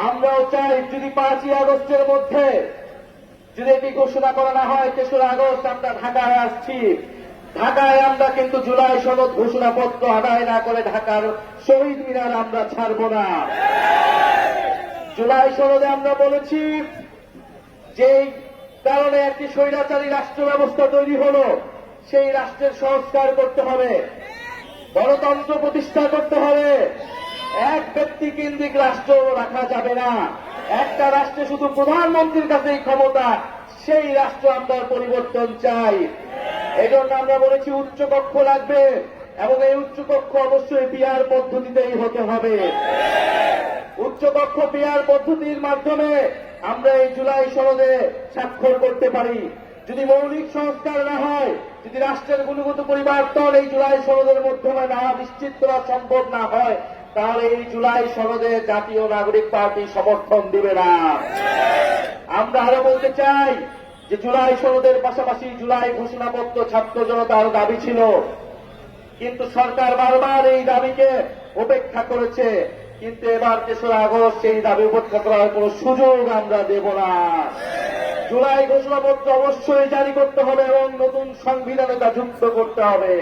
আমরাও চাই যদি 5ই আগস্টের মধ্যে যদি এটি ঘোষণা করা না হয় 3রা আগস্ট আমরা ঢাকায় আসছি। ঢাকায় আমরা কিন্তু জুলাই সনদ ঘোষণাপত্র আদায় না করে ঢাকার শহীদ মিনার আমরা ছাড়ব না। জুলাই সনদে আমরা বলেছি যেই কারণে একটি স্বৈরাচারী রাষ্ট্র ব্যবস্থা তৈরি হলো সেই রাষ্ট্রের সংস্কার করতে হবে, গণতন্ত্র প্রতিষ্ঠা করতে হবে, এক ব্যক্তি কেন্দ্রিক রাষ্ট্র রাখা যাবে না। একটা রাষ্ট্রে শুধু প্রধানমন্ত্রীর কাছেই ক্ষমতা, সেই রাষ্ট্র আমরা পরিবর্তন চাই। এই জন্য আমরা বলেছি উচ্চকক্ষ লাগবে এবং এই উচ্চকক্ষ অবশ্যই পিআর পদ্ধতিতেই হতে হবে। উচ্চকক্ষ পিআর পদ্ধতির মাধ্যমে আমরা এই জুলাই সনদে স্বাক্ষর করতে পারি। যদি মৌলিক সংস্কার না হয়, যদি রাষ্ট্রের গুণগত পরিবর্তন এই জুলাই সনদের মাধ্যমে না নিশ্চিত করা সম্ভব না হয়, তাহলে এই জুলাই সনদে জাতীয় নাগরিক পার্টি সমর্থন দিবে না। আমরা আরো বলতে চাই যে জুলাই সনদের পাশাপাশি জুলাই ঘোষণাপত্র ছাত্র জনতার দাবি ছিল, কিন্তু সরকার বারবার এই দাবিকে উপেক্ষা করেছে। কিন্তু এবার 3রা আগস্ট সেই দাবি উপেক্ষা করার কোন সুযোগ আমরা দেব না। জুলাই ঘোষণাপত্র অবশ্যই জারি করতে হবে এবং নতুন সংবিধানে তা যুক্ত করতে হবে।